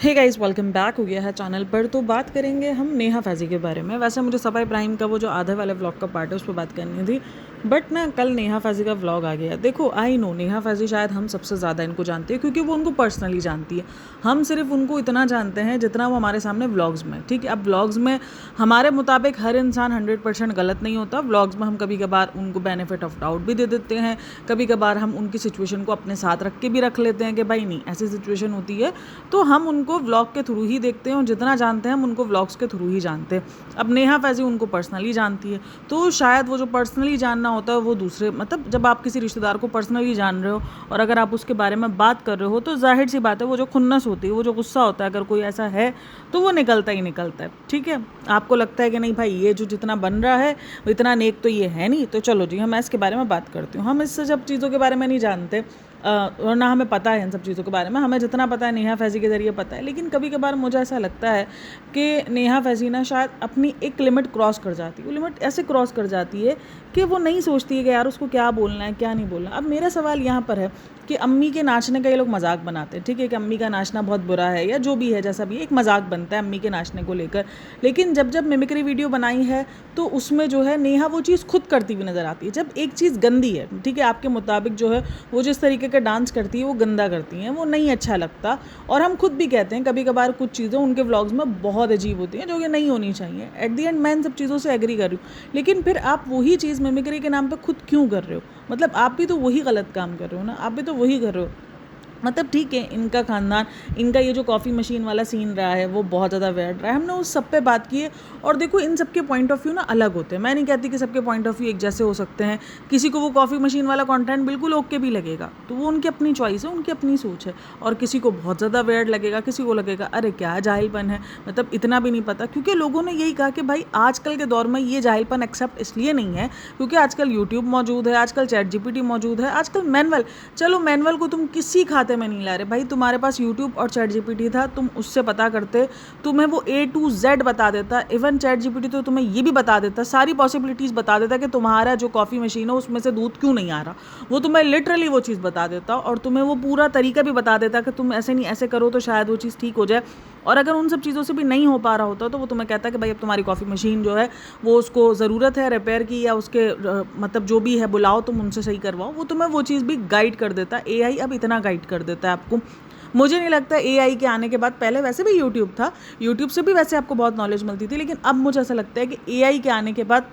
Hey guys, welcome back हो गया है चैनल पर। तो बात करेंगे हम नेहा फैज़ी के बारे में। वैसे मुझे सफाई इब्राहिम का वो जो आधे वाले व्लॉग का पार्ट है उस पर बात करनी थी, बट ना कल नेहा फैज़ी का व्लॉग आ गया। देखो, आई नो नेहा फैज़ी शायद हम सबसे ज़्यादा इनको जानती है क्योंकि वो उनको पर्सनली जानती है। हम सिर्फ उनको इतना जानते हैं जितना वो हमारे सामने व्लॉग्स में, ठीक है। अब व्लॉग्स में हमारे मुताबिक हर इंसान 100% गलत नहीं होता। व्लॉग्स में हम कभी कभार उनको बेनिफिट ऑफ डाउट भी दे देते हैं, कभी कभार हम उनकी सिचुएशन को अपने साथ रख के भी रख लेते हैं कि भाई नहीं, ऐसी सिचुएशन होती है। तो हम उनको व्लॉग के थ्रू ही देखते हैं और जितना जानते हैं हम उनको व्लॉग्स के थ्रू ही जानते हैं। अब नेहा फैज़ी उनको पर्सनली जानती है, तो शायद वो जो पर्सनली जानना होता है वो दूसरे, मतलब जब आप किसी रिश्तेदार को पर्सनली जान रहे हो और अगर आप उसके बारे में बात कर रहे हो तो जाहिर सी बात है वो जो खुन्नस होती है, वो जो गुस्सा होता है, अगर कोई ऐसा है तो वो निकलता ही निकलता है, ठीक है। आपको लगता है कि नहीं भाई, ये जो जितना बन रहा है वो इतना नेक तो ये है नहीं, तो चलो जी हम इसके बारे में बात करती हूँ। हम इससे जब चीज़ों के बारे में नहीं जानते और ना हमें पता है इन सब चीज़ों के बारे में। हमें जितना पता है नेहा फैज़ी के ज़रिए पता है, लेकिन कभी कभार मुझे ऐसा लगता है कि नेहा फैज़ी ना शायद अपनी एक लिमिट क्रॉस कर जाती है। वो लिमिट ऐसे क्रॉस कर जाती है कि वो नहीं सोचती है कि यार उसको क्या बोलना है क्या नहीं बोलना। अब मेरा सवाल यहाँ पर है कि अम्मी के नाचने का ये लोग मजाक बनाते हैं, ठीक है, कि अम्मी का नाचना बहुत बुरा है या जो भी है, जैसा भी एक मजाक बनता है अम्मी के नाचने को लेकर। लेकिन जब जब मिमिक्री वीडियो बनाई है तो उसमें जो है नेहा वो चीज़ खुद करती हुई नज़र आती है। जब एक चीज़ गंदी है, ठीक है, आपके मुताबिक जो है वो जिस तरीके का डांस करती है वो गंदा करती हैं, वो नहीं अच्छा लगता। और हम खुद भी कहते हैं कभी कभार कुछ चीज़ें उनके व्लॉग्स में बहुत अजीब होती हैं जो कि नहीं होनी चाहिए। एट दी एंड मैं इन सब चीज़ों से एग्री कर रही हूँ, लेकिन फिर आप वही चीज़ मिमिक्री के नाम पर खुद क्यों कर रहे हो? मतलब आप भी तो वही गलत काम कर रहे हो ना, आप भी तो वही कर रहे हो। मतलब ठीक है, इनका ख़ानदान, इनका ये जो कॉफ़ी मशीन वाला सीन रहा है वो बहुत ज़्यादा वेड रहा है। हमने उस सब पे बात की है और देखो इन सब के पॉइंट ऑफ व्यू ना अलग होते हैं। मैं नहीं कहती कि सबके पॉइंट ऑफ व्यू एक जैसे हो सकते हैं। किसी को वो कॉफ़ी मशीन वाला कंटेंट बिल्कुल ओके भी लगेगा, तो वो उनकी अपनी चॉइस है, उनकी अपनी सोच है। और किसी को बहुत ज़्यादा वेड लगेगा, किसी को लगेगा अरे क्या जाहिलपन है, मतलब इतना भी नहीं पता। क्योंकि लोगों ने यही कहा कि भाई आजकल के दौर में ये जाहिलपन एक्सेप्ट इसलिए नहीं है क्योंकि आजकल यूट्यूब मौजूद है, आजकल चैट जीपीटी मौजूद है, आजकल मैनुअल। चलो मैनुअल को तुम किसी खाते में नहीं ला रहे भाई, तुम्हारे पास यूट्यूब और चैट जीपीटी था, तुम उससे पता करते, तुम्हें वो A to Z बता देता। इवन चैट जीपीटी तो तुम्हें ये भी बता देता, सारी पॉसिबिलिटीज़ बता देता कि तुम्हारा जो कॉफ़ी मशीन है उसमें से दूध क्यों नहीं आ रहा। वो तुम्हें लिटरली वो चीज़ बता देता और तुम्हें वो पूरा तरीका भी बता देता कि तुम ऐसे नहीं ऐसे करो तो शायद वो चीज़ ठीक हो जाए। और अगर उन सब चीज़ों से भी नहीं हो पा रहा होता तो वो तुम्हें कहता कि भाई अब तुम्हारी कॉफ़ी मशीन जो है वो उसको ज़रूरत है रिपेयर की या उसके मतलब जो भी है बुलाओ, तुम उनसे सही करवाओ। वो तुम्हें वो चीज़ भी गाइड कर देता है। AI अब इतना गाइड कर देता है आपको। मुझे नहीं लगता AI के आने के बाद, पहले वैसे भी यूट्यूब था, यूट्यूब से भी वैसे आपको बहुत नॉलेज मिलती थी, लेकिन अब मुझे ऐसा लगता है कि AI के आने के बाद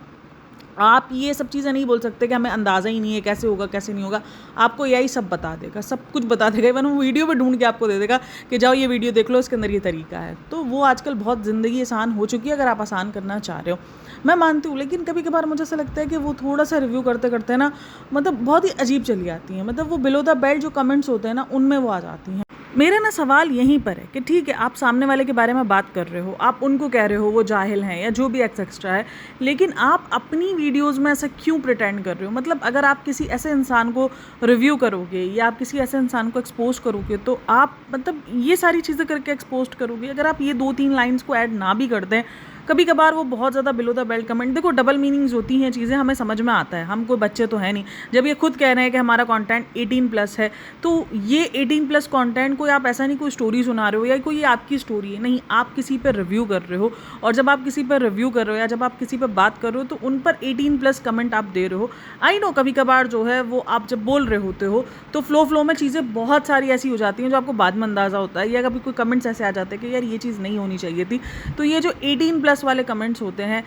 आप ये सब चीज़ें नहीं बोल सकते कि हमें अंदाज़ा ही नहीं है कैसे होगा कैसे नहीं होगा। आपको AI सब बता देगा, सब कुछ बता देगा। इवन वो वीडियो भी ढूंढ के आपको दे देगा कि जाओ ये वीडियो देख लो, इसके अंदर ये तरीका है। तो वो आजकल बहुत ज़िंदगी आसान हो चुकी है अगर आप आसान करना चाह रहे हो, मैं मानती हूँ। लेकिन कभी कभार मुझे ऐसा लगता है कि वो थोड़ा सा रिव्यू करते करते ना, मतलब बहुत ही अजीब चली आती हैं। मतलब वो बिलो द बेल्ट जो कमेंट्स होते हैं ना उनमें वो आ जाती हैं। मेरा ना सवाल यहीं पर है कि ठीक है, आप सामने वाले के बारे में बात कर रहे हो, आप उनको कह रहे हो वो जाहिल हैं या जो भी एक्सेट्रा है, लेकिन आप अपनी वीडियोस में ऐसा क्यों प्रिटेंड कर रहे हो? मतलब अगर आप किसी ऐसे इंसान को रिव्यू करोगे या आप किसी ऐसे इंसान को एक्सपोज करोगे तो आप मतलब ये सारी चीज़ें करके एक्सपोज करोगे। अगर आप ये 2-3 लाइन्स को ऐड ना भी कर दें, कभी कभार वो बहुत ज़्यादा बिलो द बेल्ट कमेंट, देखो डबल मीनिंग्स होती हैं चीज़ें, हमें समझ में आता है, हम कोई बच्चे तो है नहीं। जब ये खुद कह रहे हैं कि हमारा कंटेंट 18+ है, तो ये 18+ कंटेंट कोई आप ऐसा नहीं कोई स्टोरी सुना रहे हो या कोई ये आपकी स्टोरी है, नहीं, आप किसी पर रिव्यू कर रहे हो। और जब आप किसी पर रिव्यू कर रहे हो या जब आप किसी पर बात कर रहे हो तो उन पर 18+ कमेंट आप दे रहे हो। आई नो कभी कभार जो है वो आप जब बोल रहे होते हो तो फ्लो में चीज़ें बहुत सारी ऐसी हो जाती हैं जो आपको बाद में अंदाज़ा होता है, या कभी कोई कमेंट्स ऐसे आ जाते हैं कि यार ये चीज़ नहीं होनी चाहिए थी। तो ये जो 18+ वाले कमेंट्स होते हैं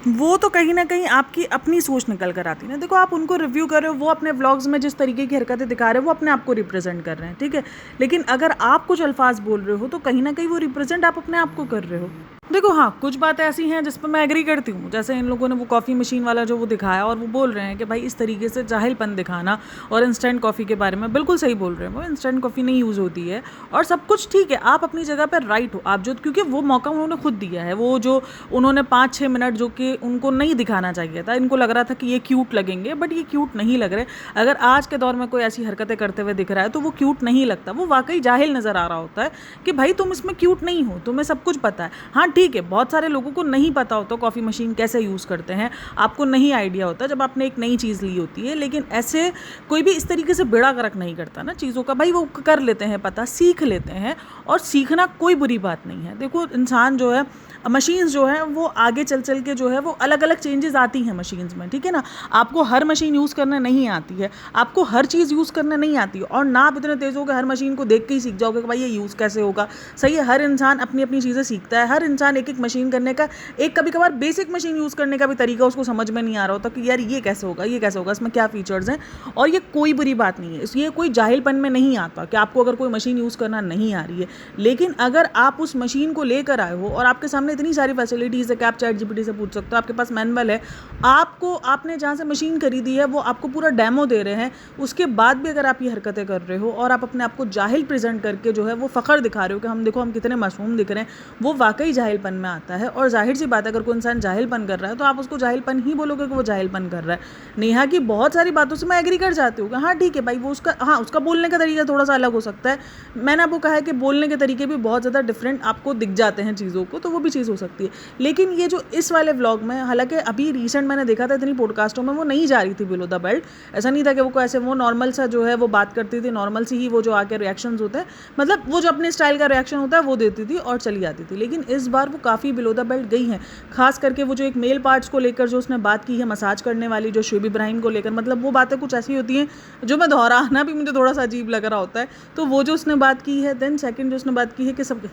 वो तो कहीं ना कहीं आपकी अपनी सोच निकल कर आती है ना। देखो, आप उनको रिव्यू कर रहे हो, वो अपने व्लॉग्स में जिस तरीके की हरकतें दिखा रहे हो वो अपने आप को रिप्रेजेंट कर रहे हैं, ठीक है। लेकिन अगर आप कुछ अल्फाज बोल रहे हो तो कहीं ना कहीं वो रिप्रेजेंट आप अपने आप को कर रहे हो। देखो हाँ, कुछ बातें ऐसी हैं जिस पर मैं एग्री करती हूँ, जैसे इन लोगों ने वो कॉफ़ी मशीन वाला जो वो दिखाया और वो बोल रहे हैं कि भाई इस तरीके से जाहिलपन दिखाना, और इंस्टेंट कॉफ़ी के बारे में बिल्कुल सही बोल रहे हैं। वो इंस्टेंट कॉफ़ी नहीं यूज़ होती है और सब कुछ ठीक है, आप अपनी जगह पर राइट हो। आप जो, क्योंकि वो मौका उन्होंने खुद दिया है, वो जो उन्होंने 5-6 मिनट जो कि उनको नहीं दिखाना चाहिए था, इनको लग रहा था कि ये क्यूट लगेंगे, बट ये क्यूट नहीं लग रहे। अगर आज के दौर में कोई ऐसी हरकतें करते हुए दिख रहा है तो वो क्यूट नहीं लगता, वो वाकई जाहिल नज़र आ रहा होता है कि भाई तुम इसमें क्यूट नहीं हो, तुम्हें सब कुछ पता है। हाँ ठीक ठीक है, बहुत सारे लोगों को नहीं पता होता कॉफ़ी मशीन कैसे यूज़ करते हैं, आपको नहीं आइडिया होता जब आपने एक नई चीज़ ली होती है, लेकिन ऐसे कोई भी इस तरीके से बेड़ा गर्क नहीं करता ना चीज़ों का। भाई वो कर लेते हैं पता, सीख लेते हैं, और सीखना कोई बुरी बात नहीं है। देखो इंसान जो है, मशीन्स जो है वो आगे चल चल के जो है वो अलग अलग चेंजेस आती हैं मशीन्स में, ठीक है ना। आपको हर मशीन यूज़ करना नहीं आती है, आपको हर चीज़ यूज़ करना नहीं आती है, और ना आप इतने तेज़ हो कि हर मशीन को देख के ही सीख जाओगे कि भाई ये यूज़ कैसे होगा। सही है, हर इंसान अपनी अपनी चीज़ें सीखता है, हर इंसान एक एक मशीन करने का, एक कभी कभार बेसिक मशीन यूज़ करने का भी तरीका उसको समझ में नहीं आ रहा होता कि यार ये कैसे होगा, ये कैसे होगा, इसमें क्या फीचर्स हैं। और ये कोई बुरी बात नहीं है, ये कोई जाहिलपन में नहीं आता कि आपको अगर कोई मशीन यूज़ करना नहीं आ रही है। लेकिन अगर आप उस मशीन को लेकर आए हो और आपके सामने इतनी सारी फैसिलिटीज़ है कि आप चैट जीपीटी से पूछ सकते हो, आपके पास मैनुअल है, आपने जहाँ से मशीन खरीदी है वो आपको पूरा डेमो दे रहे हैं, उसके बाद भी अगर आप ये हरकतें कर रहे हो और आप अपने आप को जाहिल प्रेजेंट करके जो है वो फ़ख्र दिखा रहे हो कि हम देखो हम कितने मासूम दिख रहे हैं, वो वाकई जाहिलपन में आता है। और जाहिर सी बात है, अगर कोई इंसान जाहिलपन कर रहा है तो आप उसको जाहिलपन ही बोलोगे कि वो जाहिलपन कर रहा है। नेहा की बहुत सारी बातों से मैं एग्री कर जाती हूँ कि हाँ ठीक है भाई, वो उसका बोलने का तरीका थोड़ा सा अलग हो सकता है। मैंने आपको कहा है कि बोलने के तरीके भी बहुत ज़्यादा डिफरेंट आपको दिख जाते हैं चीज़ों को, तो वो भी चीज़ हो सकती है। लेकिन ये जो इस वाले व्लॉग में, हालांकि अभी रिसेंट मैंने देखा था इतनी पॉडकास्टों में वो नहीं जा रही थी बिलो द बेल्ट, ऐसा नहीं था कि वो ऐसे वो नॉर्मल सा जो है वो बात करती थी, नॉर्मल सी ही वो जो आके रिएक्शंस होते हैं, मतलब वो जो अपने स्टाइल का रिएक्शन होता है वो देती थी और चली जाती थी। लेकिन इस बार वो काफ़ी बिलो द बेल्ट गई हैं, खास करके वो जो एक मेल पार्ट्स को लेकर जो उसने बात की है, मसाज करने वाली जो शुएब इब्राहिम को लेकर, मतलब वो बातें कुछ ऐसी होती हैं जो मैं दोहराना भी मुझे थोड़ा सा अजीब लग रहा होता है। तो वो जो उसने बात की है, देन सेकंड जो उसने बात की है कि सब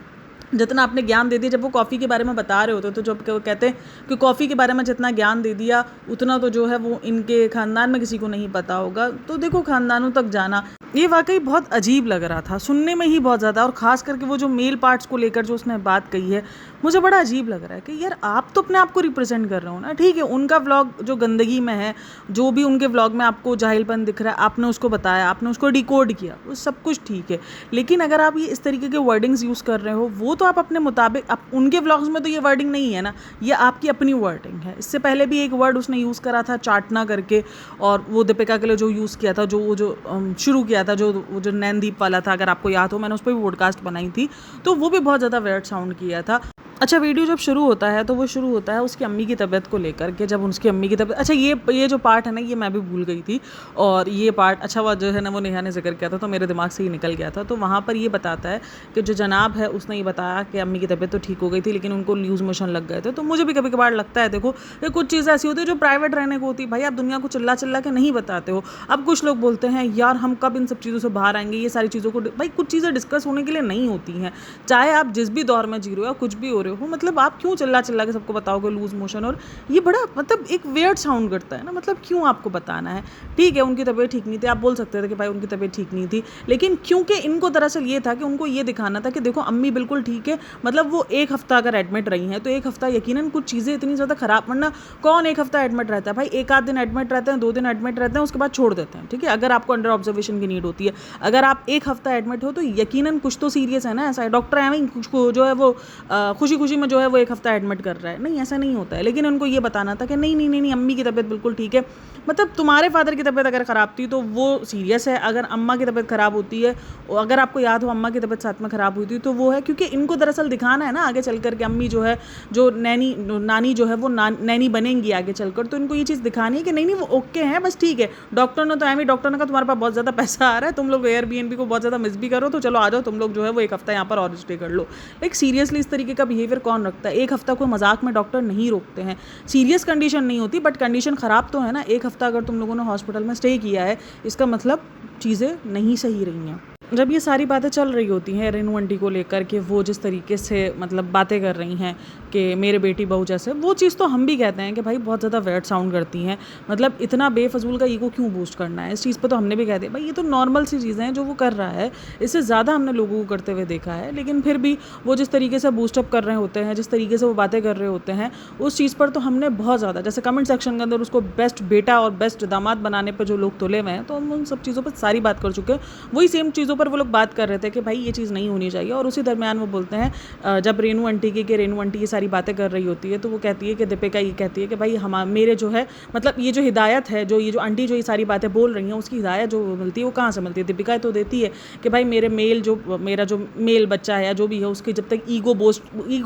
जितना आपने ज्ञान दे दिया, जब वो कॉफ़ी के बारे में बता रहे होते तो जब वो कहते हैं कि कॉफ़ी के बारे में जितना ज्ञान दे दिया उतना तो जो है वो इनके ख़ानदान में किसी को नहीं पता होगा। तो देखो ख़ानदानों तक जाना ये वाकई बहुत अजीब लग रहा था, सुनने में ही बहुत ज़्यादा, और ख़ास करके वो जो मेल पार्ट्स को लेकर जो उसने बात कही है, मुझे बड़ा अजीब लग रहा है कि यार आप तो अपने आप को रिप्रेजेंट कर रहे हो ना। ठीक है, उनका व्लॉग जो गंदगी में है, जो भी उनके व्लॉग में आपको जाहिलपन दिख रहा है, आपने उसको बताया, आपने उसको डिकोड किया, वो सब कुछ ठीक है। लेकिन अगर आप ये इस तरीके के वर्डिंग्स यूज़ कर रहे हो, वो तो आप अपने मुताबिक, आप उनके व्लॉग्स में तो ये वर्डिंग नहीं है ना, ये आपकी अपनी वर्डिंग है। इससे पहले भी एक वर्ड उसने यूज़ करा था चाटना करके, और वो दीपिका के लिए जो यूज़ किया था, जो शुरू किया था, जो नैनदीप वाला था, अगर आपको याद हो, मैंने उस पर भी पॉडकास्ट बनाई थी, तो वो भी बहुत ज़्यादा वेयर्ड साउंड किया था। अच्छा, वीडियो जब शुरू होता है तो वो शुरू होता है उसकी अम्मी की तबीयत को लेकर के, जब उसकी अम्मी की तबीयत, अच्छा ये जो पार्ट है ना, ये मैं भी भूल गई थी, और ये पार्ट अच्छा वो जो है ना वो नेहा ने जिक्र किया था तो मेरे दिमाग से ही निकल गया था। तो वहाँ पर ये बताता है कि जो जनाब है उसने ये बताया कि अम्मी की तबीयत तो ठीक हो गई थी लेकिन उनको लूज़ मोशन लग गए थे। तो मुझे भी कभी कभार लगता है, देखो ये कुछ चीज़ें ऐसी होती है जो प्राइवेट रहने को होती है, भाई आप दुनिया को चिल्ला चिल्ला के नहीं बताते हो। अब कुछ लोग बोलते हैं यार हम कब इन सब चीज़ों से बाहर आएंगे, ये सारी चीज़ों को, भाई कुछ चीज़ें डिस्कस होने के लिए नहीं होती हैं, चाहे आप जिस भी दौर में जी रहे हो या कुछ भी हो रहे हो, मतलब आप क्यों चिल्ला चिल्ला के सबको बताओगे लूज मोशन, और ये बड़ा मतलब एक वियर्ड साउंड करता है ना, मतलब क्यों आपको बताना है। ठीक है, उनकी तबीयत ठीक नहीं थी, आप बोल सकते थे कि भाई उनकी तबीयत ठीक नहीं थी, लेकिन क्योंकि इनको दरअसल ये था कि उनको ये दिखाना था कि देखो अम्मी बिल्कुल ठीक है, मतलब वो एक हफ्ता अगर एडमिट रही हैं तो एक हफ्ता यकीनन कुछ चीज़ें इतनी ज़्यादा ख़राब, वरना कौन एक हफ्ता एडमिट रहता है भाई, एक आध दिन एडमिट रहते हैं, 2 दिन एडमिट रहते हैं, उसके बाद छोड़ देते हैं। ठीक है, अगर आपको अंडर ऑब्जर्वेशन की नीड होती है, अगर आप एक हफ्ता एडमिट हो तो यकीनन कुछ तो सीरियस है ना। ऐसा है, डॉक्टर है कुछ जो है वो खुशी खुशी में जो है वो एक हफ्ता एडमिट कर रहा है, नहीं ऐसा नहीं होता है। लेकिन उनको ये बताना था कि नहीं नहीं नहीं नहीं, अम्मी की तबीयत बिल्कुल ठीक है, मतलब तुम्हारे फादर की तबीयत अगर ख़राब थी तो वो सीरियस है, अगर अम्मा की तबीयत ख़राब होती है, अगर आपको याद हो अम्मा की तबीयत साथ में ख़राब हुई थी, तो वो है क्योंकि इनको दरअसल दिखाना है ना आगे चल कर के अम्मी जो है, जो नानी जो है वो नैनी बनेंगी आगे चलकर, तो इनको ये चीज़ दिखानी है कि नहीं नहीं वो ओके हैं, बस ठीक है, डॉक्टर ने तो एम डॉक्टर ने कहा तुम्हारे पास बहुत ज़्यादा पैसा आ रहा है, तुम लोग एयरबीएनबी को बहुत ज़्यादा मिस भी करो, तो चलो आ जाओ तुम लोग जो है वो एक हफ्ता यहाँ पर और स्टे कर लो। लाइक सीरियसली इस तरीके का बिहेवियर कौन रखता है? एक हफ्ता कोई मजाक में डॉक्टर नहीं रोकते हैं, सीरियस कंडीशन नहीं होती बट कंडीशन ख़राब तो है ना। एक हफ्ता अगर तुम लोगों ने हॉस्पिटल में स्टे किया है, इसका मतलब चीज़ें नहीं सही रही हैं। जब ये सारी बातें चल रही होती हैं रेनू आंटी को लेकर के, वो जिस तरीके से मतलब बातें कर रही हैं कि मेरे बेटी बहू जैसे, वो चीज़ तो हम भी कहते हैं कि भाई बहुत ज़्यादा वेट साउंड करती हैं, मतलब इतना बेफजूल का ईगो क्यों बूस्ट करना है। इस चीज़ पे तो हमने भी कह दिया भाई ये तो नॉर्मल सी चीज़ें हैं जो वो कर रहा है, इससे ज़्यादा हमने लोगों को करते हुए देखा है। लेकिन फिर भी वो जिस तरीके से बूस्टअप कर रहे होते हैं, जिस तरीके से वो बातें कर रहे होते हैं, उस चीज़ पर तो हमने बहुत ज़्यादा, जैसे कमेंट सेक्शन के अंदर उसको बेस्ट बेटा और बेस्ट दामाद बनाने पर जो लोग तुले हुए हैं, तो हम उन सब चीज़ों पर सारी बात कर चुके हैं। वही सेम चीज़ों ऊपर वो लोग बात कर रहे थे कि भाई ये चीज़ नहीं होनी चाहिए। और उसी दरमियान वो बोलते हैं जब रेनू आंटी की, कि रेनू आंटी ये सारी बातें कर रही होती है, तो वो कहती है कि दीपिका ये कहती है कि भाई हम मेरे जो है मतलब ये जो हिदायत है, जो ये जो आंटी जो ये सारी बातें बोल रही हैं, उसकी हिदायत जो मिलती है वो कहाँ से मिलती है? दीपिका तो देती है कि भाई मेरा जो मेल बच्चा है या जो भी है, उसकी जब तक ईगो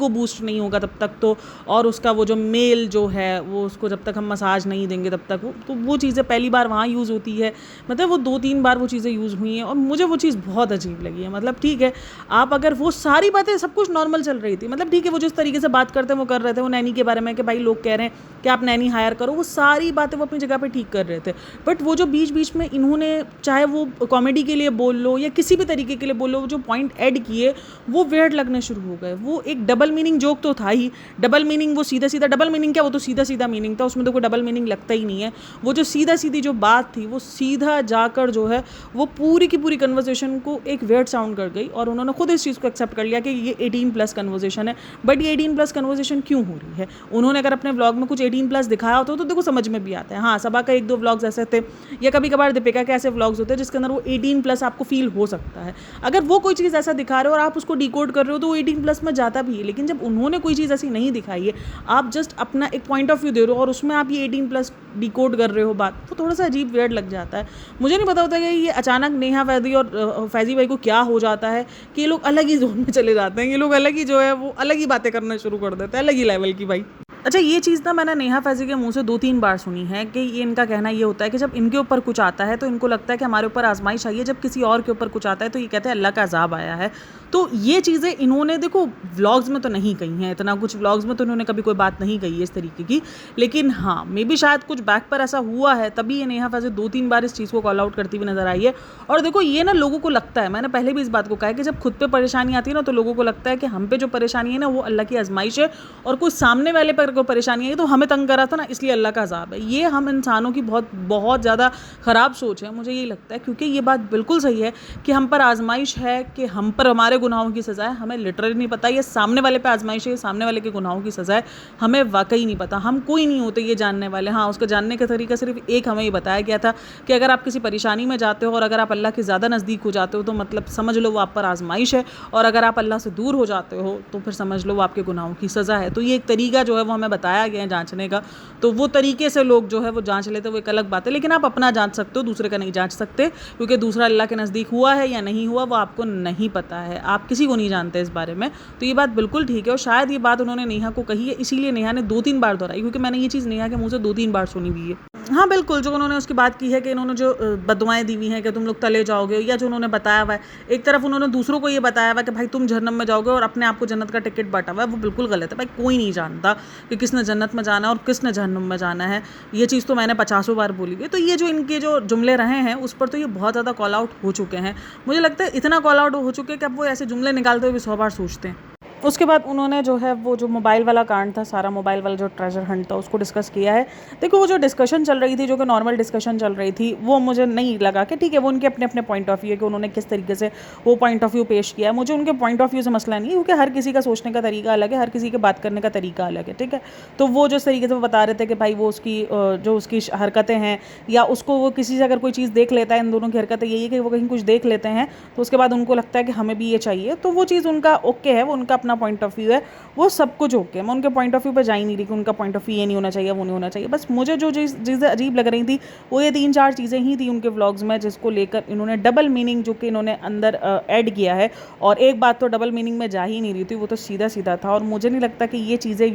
बूस्ट नहीं होगा तब तक तो, और उसका वो जो मेल जो है वो उसको जब तक हम मसाज नहीं देंगे तब तक तो वो चीज़ें पहली बार वहाँ यूज़ होती है, मतलब वो 2-3 बार वो चीज़ें यूज़ हुई हैं और मुझे वो चीज़ बहुत अजीब लगी है। मतलब ठीक है, आप अगर वो सारी बातें सब कुछ नॉर्मल चल रही थी, मतलब ठीक है वो जिस तरीके से बात करते हैं वो कर रहे थे, वो नैनी के बारे में कि भाई लोग कह रहे हैं कि आप नैनी हायर करो, वो सारी बातें वो अपनी जगह पे ठीक कर रहे थे। बट वो जो बीच बीच में इन्होंने, चाहे वो कॉमेडी के लिए बोल लो या किसी भी तरीके के लिए बोल लो, जो पॉइंट ऐड किए वो वियर्ड लगने शुरू हो गए। वो एक डबल मीनिंग जोक तो था ही, डबल मीनिंग वो सीधा सीधा डबल मीनिंग क्या, वो तो सीधा सीधा मीनिंग था, उसमें तो कोई डबल मीनिंग लगता ही नहीं है। वो जो सीधा सीधी जो बात थी वो सीधा जाकर जो है वो पूरी की पूरी कन्वर्सेशन को एक वियर्ड साउंड कर गई और उन्होंने खुद इस चीज़ को एक्सेप्ट कर लिया कि ये 18+ कन्वर्सेशन है। बट ये 18+ कन्वर्सेशन क्यों हो रही है? उन्होंने अगर अपने व्लॉग में कुछ 18+ दिखाया होता तो देखो समझ में भी आता है। हाँ, सबा का 1-2 व्लॉग्स ऐसे थे या कभी कभार दीपिका के ऐसे व्लॉग्स होते हैं जिसके अंदर वो 18+ आपको फील हो सकता है। अगर वो कोई चीज़ ऐसा दिखा रहे हो और आप उसको डिकोड कर रहे हो तो वो 18+ में जाता भी है। लेकिन जब उन्होंने कोई चीज़ ऐसी नहीं दिखाई है, आप जस्ट अपना एक पॉइंट ऑफ व्यू दे रहे हो और उसमें आप ये 18+ डिकोड कर रहे हो बात, तो थोड़ा सा अजीब वियर्ड लग जाता है। मुझे नहीं पता होता कि ये अचानक नेहा फैज़ी और फैज़ी भाई को क्या हो जाता है कि ये लोग अलग ही जोन में चले जाते हैं। ये लोग अलग ही जो है वो अलग ही बातें करना शुरू कर देते हैं, अलग ही लेवल की भाई। अच्छा, ये चीज़ ना मैंने नेहा फैज़ी के मुंह से 2-3 बार सुनी है कि ये इनका कहना ये होता है कि जब इनके ऊपर कुछ आता है तो इनको लगता है कि हमारे ऊपर आजमाइश आई है, जब किसी और के ऊपर कुछ आता है तो ये कहते हैं अल्लाह का अज़ाब आया है। तो ये चीज़ें इन्होंने देखो व्लॉग्स में तो नहीं कही हैं, इतना कुछ व्लॉग्स में तो इन्होंने कभी कोई बात नहीं कही है इस तरीके की। लेकिन हाँ, मे बी शायद कुछ बैक पर ऐसा हुआ है, तभी ये नेहा फैज़ी 2-3 बार इस चीज़ को कॉल आउट करती हुई नजर आई है। और देखो ये ना लोगों को लगता है, मैंने पहले भी इस बात को कहा है कि जब खुद पे परेशानी आती है ना तो लोगों को लगता है कि हम पे जो परेशानी है ना वो अल्लाह की आजमाइश है, और कोई सामने वाले पर कोई परेशानी है तो हमें तंग करा था ना इसलिए अल्लाह का अज़ाब है। ये हम इंसानों की बहुत बहुत ज़्यादा ख़राब सोच है, मुझे यही लगता है। क्योंकि ये बात बिल्कुल सही है कि हम पर आजमाइश है, कि हम पर हमारे गुनाहों की सज़ा है, हमें लिटरली नहीं पता। ये सामने वाले पे आजमाइश है, सामने वाले के गुनाहों की सज़ा है, हमें वाकई नहीं पता। हम कोई नहीं होते ये जानने वाले। हाँ, उसका जानने का तरीका सिर्फ एक हमें ये बताया गया था कि अगर आप किसी परेशानी में जाते हो और अगर आप अल्लाह के ज़्यादा नज़दीक हो जाते हो तो मतलब समझ लो वो आप पर आजमाइश है, और अगर आप अल्लाह से दूर हो जाते हो तो फिर समझ लो वो आपके गुनाहों की सज़ा है। तो ये एक तरीका जो है वो हमें बताया गया है जांचने का, तो वो तरीके से लोग जो है वो जांच लेते, वो एक अलग बात है। लेकिन आप अपना जांच सकते हो, दूसरे का नहीं जांच सकते, क्योंकि दूसरा अल्लाह के नज़दीक हुआ है या नहीं हुआ वो आपको नहीं पता है, आप किसी को नहीं जानते इस बारे में। तो ये बात बिल्कुल ठीक है, और शायद ये बात उन्होंने नेहा को कही है, इसीलिए नेहा ने 2-3 बार दोहराई, क्योंकि मैंने ये चीज़ नेहा के मुँह से 2-3 बार सुनी भी है। हाँ बिल्कुल, जो उन्होंने उसकी बात की है कि इन्होंने जो बददुआएं दी हुई हैं कि तुम लोग तले जाओगे, या जो उन्होंने बताया हुआ है, एक तरफ उन्होंने दूसरों को ये बताया हुआ है कि भाई तुम जहन्नम में जाओगे और अपने आप को जन्नत का टिकट बांटा हुआ है, वो बिल्कुल गलत है। भाई कोई नहीं जानता कि किसने जन्नत में जाना है और किसने जहन्नम में जाना है, ये चीज़ तो मैंने 50 बार बोली है। तो ये जो इनके जो जुमले रहे हैं उस पर तो ये बहुत ज़्यादा कॉल आउट हो चुके हैं। मुझे लगता है इतना कॉल आउट हो चुके हैं कि अब वो ऐसे जुमले निकालते हुए भी 100 बार सोचते हैं। उसके बाद उन्होंने जो है वो जो मोबाइल वाला कांड था, सारा मोबाइल वाला जो ट्रेजर हंट था उसको डिस्कस किया है। देखो वो जो डिस्कशन चल रही थी, जो कि नॉर्मल डिस्कशन चल रही थी, वो मुझे नहीं लगा कि ठीक है वो उनके अपने अपने पॉइंट ऑफ व्यू है कि उन्होंने किस तरीके से वो पॉइंट ऑफ व्यू पेश किया है। मुझे उनके पॉइंट ऑफ व्यू से मसला नहीं है, क्योंकि हर किसी का सोचने का तरीका अलग है, हर किसी के बात करने का तरीका अलग है, ठीक है। तो वो जिस तरीके से वो बता रहे थे कि भाई वो उसकी जो उसकी हरकतें हैं, या उसको वो किसी से अगर कोई चीज़ देख लेता है, इन दोनों की हरकतें यही है कि वो कहीं कुछ देख लेते हैं तो उसके बाद उनको लगता है कि हमें भी ये चाहिए, तो वो चीज़ उनका ओके है, वो उनका अपना पॉइंट ऑफ व्यू है, वो सब कुछ ओके है। मैं उनके पॉइंट ऑफ व्यू पे जा ही नहीं रही कि उनका पॉइंट ऑफ व्यू ये नहीं होना चाहिए, वो नहीं होना चाहिए। बस मुझे जो चीज़ें अजीब लग रही थी वो ये 3-4 चीज़ें ही थी उनके व्लॉग्स में, जिसको लेकर इन्होंने डबल मीनिंग जो कि इन्होंने अंदर ऐड किया है। और एक बात तो डबल मीनिंग में जा ही नहीं रही थी, वो तो सीधा सीधा था, और मुझे नहीं लगता कि ये चीज़ें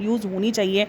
यूज़ होनी चाहिए।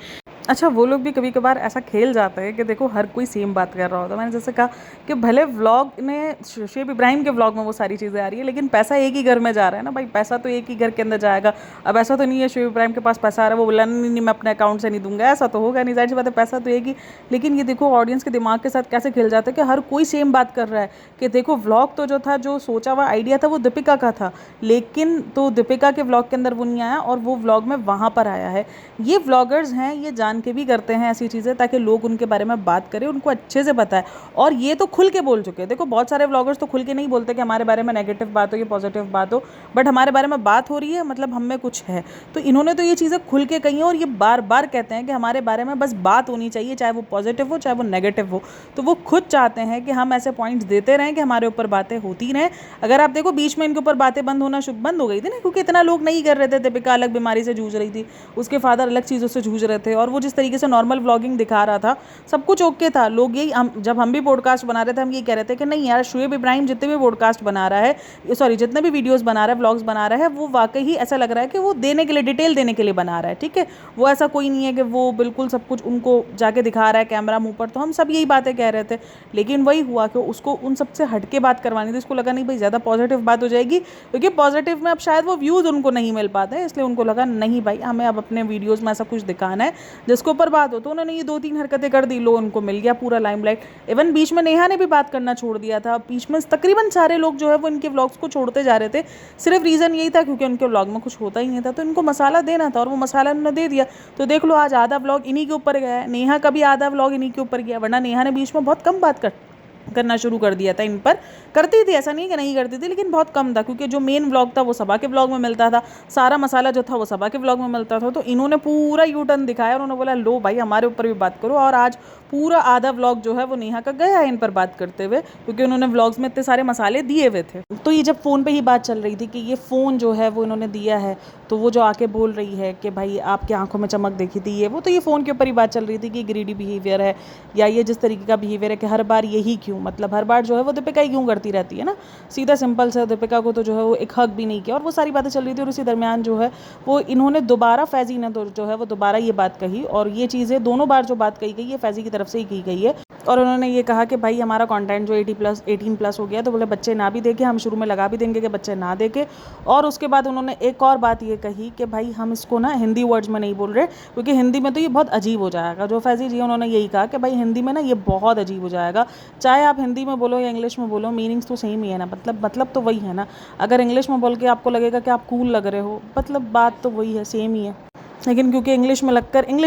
अच्छा, वो लोग भी कभी कभार ऐसा खेल जाते हैं कि देखो हर कोई सेम बात कर रहा होता है। मैंने जैसे कहा कि भले व्लॉग में शुएब इब्राहिम के व्लॉग में वो सारी चीज़ें आ रही है, लेकिन पैसा एक ही घर में जा रहा है ना भाई, पैसा तो एक ही घर के अंदर जाएगा। अब ऐसा तो नहीं है शुएब इब्राहिम के पास पैसा आ रहा है वो बोला नहीं मैं अपने अकाउंट से नहीं दूंगा, ऐसा तो होगा नहीं, जाहिर सी बात है पैसा तो एक ही। लेकिन ये देखो ऑडियंस के दिमाग के साथ कैसे खेल जाता है कि हर कोई सेम बात कर रहा है कि देखो व्लॉग तो जो था, जो सोचा हुआ आइडिया था वो दीपिका का था, लेकिन तो दीपिका के व्लॉग के अंदर वो नहीं आया और वो व्लॉग में वहाँ पर आया है। ये व्लॉगर्स हैं, ये जान जान के भी करते हैं ऐसी चीज़ें ताकि लोग उनके बारे में बात करें, उनको अच्छे से पता है। और ये तो खुल के बोल चुके हैं। देखो बहुत सारे व्लॉगर्स तो खुल के नहीं बोलते कि हमारे बारे में नेगेटिव बात हो या पॉजिटिव बात हो, बट हमारे बारे में बात हो रही है मतलब हम में कुछ है। तो इन्होंने तो ये चीज़ें खुल के कही हैं और ये बार बार कहते हैं कि हमारे बारे में बस बात होनी चाहिए, चाहे वो पॉजिटिव हो चाहे वो नेगेटिव हो। तो वो खुद चाहते हैं कि हम ऐसे पॉइंट्स देते रहें कि हमारे ऊपर बातें होती रहें। अगर आप देखो बीच में इनके ऊपर बातें बंद हो गई थी ना, क्योंकि इतना लोग नहीं कर रहे थे। दीपिका अलग बीमारी से जूझ रही थी, उसके फादर अलग चीज़ों से जूझ रहे थे, और वो जिस तरीके से नॉर्मल व्लॉगिंग दिखा रहा था सब कुछ ओके था। लोग यही जब हम भी पॉडकास्ट बना रहे थे हम ये कह रहे थे कि नहीं यार, शुएब इब्राहिम जितने भी पॉडकास्ट बना रहा है, सॉरी जितने भी वीडियोस बना रहा है, व्लॉग्स बना रहा है, वो वाकई ही ऐसा लग रहा है कि वो देने के लिए, डिटेल देने के लिए बना रहा है। ठीक है, वो ऐसा कोई नहीं है कि वो बिल्कुल सब कुछ उनको जाके दिखा रहा है कैमरा मुंह पर। तो हम सब यही बातें कह रहे थे, लेकिन वही हुआ कि उसको उन सबसे हटके बात करवानी थी। उसको लगा नहीं भाई ज़्यादा पॉजिटिव बात हो जाएगी, क्योंकि पॉजिटिव में अब शायद वो व्यूज़ उनको नहीं मिल पाते हैं, इसलिए उनको लगा नहीं भाई हमें अब अपने वीडियोज़ में ऐसा कुछ दिखाना है जिसके ऊपर बात हो। तो उन्होंने ये 2-3 हरकतें कर दी, लो उनको मिल गया पूरा लाइमलाइट। इवन बीच में नेहा ने भी बात करना छोड़ दिया था। बीच में तकरीबन सारे लोग जो है वो इनके व्लॉग्स को छोड़ते जा रहे थे। सिर्फ रीज़न यही था क्योंकि उनके व्लॉग में कुछ होता ही नहीं था, तो इनको मसाला देना था और वो मसाला उन्होंने दे दिया। तो देख लो आज आधा व्लॉग इन्हीं के ऊपर गया है। नेहा का भी आधा व्लॉग इन्हीं के ऊपर गया, वरना नेहा ने बीच में बहुत कम बात करना शुरू कर दिया था इन पर। करती थी, ऐसा नहीं कि नहीं करती थी, लेकिन बहुत कम था, क्योंकि जो मेन व्लॉग था वो सबा के व्लॉग में मिलता था, सारा मसाला जो था वो सबा के व्लॉग में मिलता था। तो इन्होंने पूरा यू टर्न दिखाया, उन्होंने बोला लो भाई हमारे ऊपर भी बात करो। और आज पूरा आधा व्लॉग जो है वो नेहा का गया है इन पर बात करते हुए, क्योंकि उन्होंने व्लॉग्स में इतने सारे मसाले दिए हुए थे। तो ये जब फ़ोन पर ही बात चल रही थी कि ये फ़ोन जो है वो इन्होंने दिया है, तो वो जो आके बोल रही है कि भाई आपकी आंखों में चमक देखी थी, ये वो, तो ये फ़ोन के ऊपर ही बात चल रही थी कि ग्रीडी बिहेवियर है, या ये जिस तरीके का बिहेवियर है कि हर बार यही क्यों, मतलब हर बार जो है वो दीपिका ही क्यों करती रहती है ना। सीधा सिंपल से दीपिका को तो जो है वो एक हक भी नहीं किया, और वो सारी बातें चल रही थी। और उसी दरमियान जो है वो इन्होंने दोबारा, फैज़ी ने तो जो है वो दोबारा ये बात कही, और ये चीज़ें दोनों बार जो बात कही गई है फैज़ी की तरफ से ही की गई है। और उन्होंने ये कहा कि भाई हमारा कंटेंट जो 18+ हो गया, तो बोले बच्चे ना भी देखें, हम शुरू में लगा भी देंगे कि बच्चे ना देखें। और उसके बाद उन्होंने एक और बात ये कही कि भाई हम इसको ना हिंदी वर्ड्स में नहीं बोल रहे, क्योंकि हिंदी में तो ये बहुत अजीब हो जाएगा। जो फैज़ी जी उन्होंने यही कहा कि भाई हिंदी में ना ये बहुत अजीब हो जाएगा, चाहे आप हिंदी में बोलो या इंग्लिश में बोलो, मीनिंग्स तो सेम ही है ना, मतलब तो वही है ना। अगर इंग्लिश में बोल के आपको लगेगा कि आप कूल लग रहे हो, मतलब बात तो वही है, सेम ही है। लेकिन क्योंकि इंग्लिश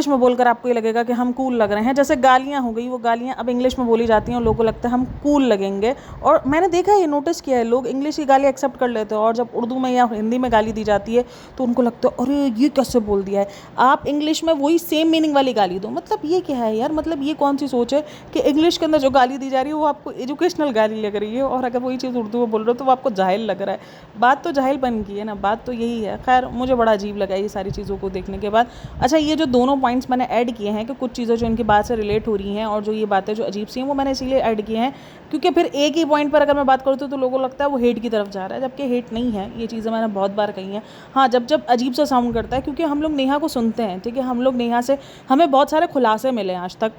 में बोलकर आपको ये लगेगा कि हम कूल लग रहे हैं। जैसे गालियाँ हो गई, वो गालियाँ अब इंग्लिश में बोली जाती हैं और लोगों को लगता है हम कूल लगेंगे। और मैंने देखा है, ये नोटिस किया है, लोग इंग्लिश की गाली एक्सेप्ट कर लेते हैं, और जब उर्दू में या हिंदी में गाली दी जाती है तो उनको लगता है अरे ये कैसे बोल दिया है। आप इंग्लिश में वही सेम मीनिंग वाली गाली दो, मतलब ये क्या है यार, मतलब ये कौन सी सोच है कि इंग्लिश के अंदर जो गाली दी जा रही है वो आपको एजुकेशनल गाली लग रही है, और अगर वही चीज़ उर्दू में बोल रहे हो तो वो आपको जाहिल लग रहा है। बात तो जाहिल बन गई है ना, बात तो यही है। खैर मुझे बड़ा अजीब लगा ये सारी चीज़ों को देखने के बाद। अच्छा, ये जो दोनों पॉइंट्स मैंने ऐड किए हैं कि कुछ चीज़ें जो इनकी बात से रिलेट हो रही हैं, और जो ये बातें जो अजीब सी हैं, वो मैंने इसीलिए ऐड किए हैं क्योंकि फिर एक ही पॉइंट पर अगर मैं बात करूँ तो लोगों को लगता है वो हेट की तरफ जा रहा है, जबकि हेट नहीं है। ये चीज़ें मैंने बहुत बार कही हैं। हाँ, जब अजीब सा साउंड करता है, क्योंकि हम लोग नेहा को सुनते हैं, ठीक है, हम लोग नेहा से, हमें बहुत सारे खुलासे मिले आज तक।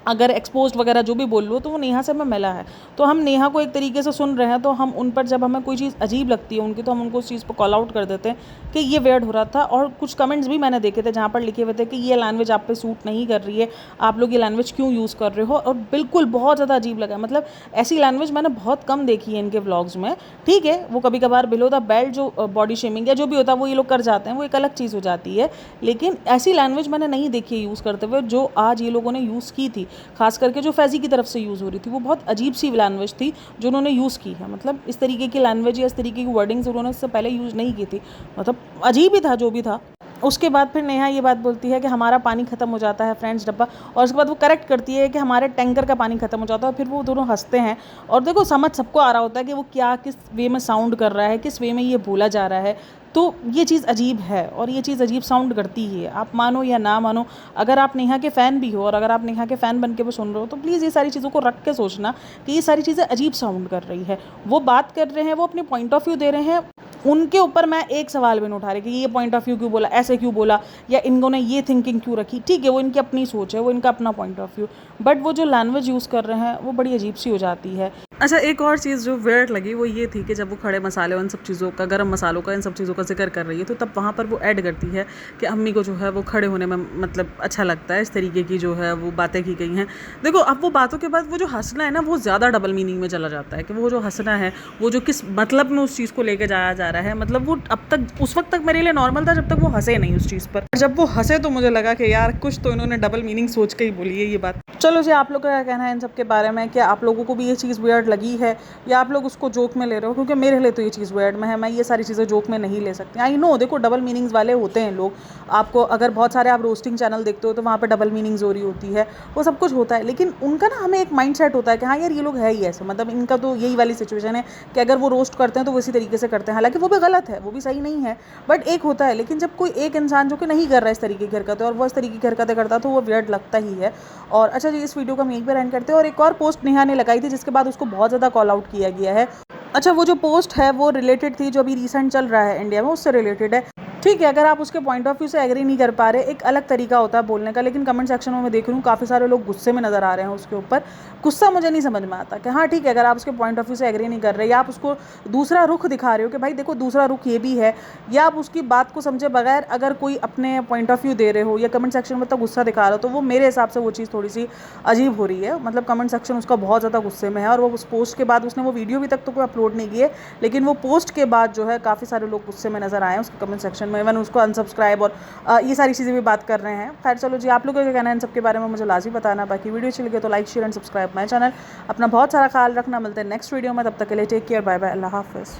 अगर एक्सपोज्ड वगैरह जो भी बोल लो तो वो नेहा से हमें मिला है। तो हम नेहा को एक तरीके से सुन रहे हैं, तो हम उन पर जब हमें कोई चीज़ अजीब लगती है उनकी, तो हम उनको उस चीज़ पर कॉल आउट कर देते हैं कि ये वेयर्ड हो रहा था। और कुछ कमेंट्स भी मैंने देखे थे जहाँ पर लिखे हुए थे कि ये लैंग्वेज आप पे सूट नहीं कर रही है, आप लोग ये लैंग्वेज क्यों यूज़ कर रहे हो। और बिल्कुल बहुत ज़्यादा अजीब लगा, मतलब ऐसी लैंग्वेज मैंने बहुत कम देखी है इनके व्लॉग्स में। ठीक है, वो कभी कभार बिलो द बेल्ट जो बॉडी शेमिंग या जो भी होता है वो ये लोग कर जाते हैं, वो एक अलग चीज़ हो जाती है, लेकिन ऐसी लैंग्वेज मैंने नहीं देखी है यूज़ करते हुए जो आज ये लोगों ने यूज़ की थी। खास करके जो फैज़ी की तरफ से यूज़ हो रही थी, वो बहुत अजीब सी लैंग्वेज थी जो उन्होंने यूज़ की है। मतलब इस तरीके की लैंग्वेज या इस तरीके की वर्डिंग्स उन्होंने इससे पहले यूज़ नहीं की थी, मतलब अजीब ही था जो भी था। उसके बाद फिर नेहा ये बात बोलती है कि हमारा पानी ख़त्म हो जाता है फ्रेंड्स डब्बा, और उसके बाद वो करेक्ट करती है कि हमारे टैंकर का पानी ख़त्म हो जाता है। और फिर वो दोनों हंसते हैं, और देखो समझ सबको आ रहा होता है कि वो क्या, किस वे में साउंड कर रहा है, किस वे में ये बोला जा रहा है। तो ये चीज़ अजीब है, और ये चीज़ अजीब साउंड करती ही है, आप मानो या ना मानो। अगर आप नेहा के फ़ैन भी हो, और अगर आप नेहा के फ़ैन बन के वो सुन रहे हो, तो प्लीज़ ये सारी चीज़ों को रख के सोचना कि ये सारी चीज़ें अजीब साउंड कर रही है। वो बात कर रहे हैं, वो अपने पॉइंट ऑफ व्यू दे रहे हैं, उनके ऊपर मैं एक सवाल भी नहीं उठा रही कि ये पॉइंट ऑफ व्यू क्यों बोला, ऐसे क्यों बोला, या इन्होंने ये थिंकिंग क्यों रखी। ठीक है, वो इनकी अपनी सोच है, वो इनका अपना पॉइंट ऑफ व्यू, बट वो जो लैंग्वेज यूज़ कर रहे हैं वो बड़ी अजीब सी हो जाती है। अच्छा, एक और चीज़ जो वियर्ड लगी वो ये थी कि जब वो खड़े मसाले और इन सब चीज़ों का, गरम मसालों का, इन सब चीज़ों का ज़िक्र कर रही है, तो तब वहाँ पर वो ऐड करती है कि अम्मी को जो है वो खड़े होने में मतलब अच्छा लगता है, इस तरीके की जो है वो बातें की गई हैं। देखो, अब वो बातों के बाद वो जो हँसना है ना, वो ज़्यादा डबल मीनिंग में चला जाता है कि वो जो हँसना है, वो जो किस मतलब में उस चीज़ को लेके जाया जा रहा है, मतलब वो अब तक उस वक़्त तक मेरे लिए नॉर्मल था जब तक वो हँसे नहीं उस चीज़ पर। जब वो हँसे तो मुझे लगा कि यार कुछ तो इन्होंने डबल मीनिंग सोच के ही बोली है ये बात। चलो जी, आप लोग का क्या कहना है इन सब के बारे में? क्या आप लोगों को भी ये चीज़ वियर्ड लगी है या आप लोग उसको जोक में ले रहे हो? क्योंकि मेरे लिए तो ये चीज़ वियर्ड में है, मैं ये सारी चीज़ें जोक में नहीं ले सकती। आई नो, देखो डबल मीनिंग्स वाले होते हैं लोग। आपको अगर बहुत सारे आप रोस्टिंग चैनल देखते हो तो वहाँ पे डबल मीनिंग्स हो रही होती है, वो सब कुछ होता है। लेकिन उनका ना हमें एक माइंडसेट होता है कि हाँ यार, ये लोग है ही ऐसे, मतलब इनका तो यही वाली सिचुएशन है कि अगर वो रोस्ट करते हैं तो वो इसी तरीके से करते हैं। हालाँकि वो भी गलत है, वो भी सही नहीं है, बट एक होता है। लेकिन जब कोई एक इंसान जो कि नहीं कर रहा है इस तरीके की हरकतें और वो इस तरीके की हरकतें करता है तो वो वियर्ड लगता ही है। और अच्छा जी, इस वीडियो को हम यहीं पर एंड करते हैं। और एक और पोस्ट नेहा ने लगाई थी जिसके बाद उसको बहुत ज़्यादा कॉल आउट किया गया है। अच्छा, वो जो पोस्ट है वो रिलेटेड थी, जो अभी रिसेंट चल रहा है इंडिया में, उससे रिलेटेड है। ठीक है, अगर आप उसके पॉइंट ऑफ व्यू से एग्री नहीं कर पा रहे, एक अलग तरीका होता है बोलने का। लेकिन कमेंट सेक्शन में मैं देख रही हूँ काफ़ी सारे लोग गुस्से में नज़र आ रहे हैं उसके ऊपर। गुस्सा मुझे नहीं समझ में आता कि हाँ ठीक है, अगर आप उसके पॉइंट ऑफ व्यू से एग्री नहीं कर रहे या आप उसको दूसरा रुख दिखा रहे हो कि भाई देखो दूसरा रुख ये भी है, या आप उसकी बात को समझे बगैर अगर कोई अपने पॉइंट ऑफ व्यू दे रहे हो या कमेंट सेक्शन में तो गुस्सा दिखा रहे हो, तो वो मेरे हिसाब से वो चीज़ थोड़ी सी अजीब हो रही है। मतलब कमेंट सेक्शन उसका बहुत ज़्यादा गुस्से में है और वो उस पोस्ट के बाद उसने वो वीडियो भी तक तो कोई अपलोड नहीं की है, लेकिन वो पोस्ट के बाद जो है काफ़ी सारे लोग गुस्से में नज़र आए हैं उसके कमेंट सेक्शन में। इवन उसको अनसब्सक्राइब और ये सारी चीज़ें भी बात कर रहे हैं। खैर चलो जी, आप लोगों का क्या कहना है इन सब के बारे में मुझे लाजमी बताना। बाकी वीडियो अच्छी लगे तो like share and subscribe my channel. अपना बहुत सारा ख्याल रखना, मिलते हैं नेक्स्ट वीडियो में, तब तक के लिए टेक केयर, बाय बाय, अल्लाह हाफ़िज़।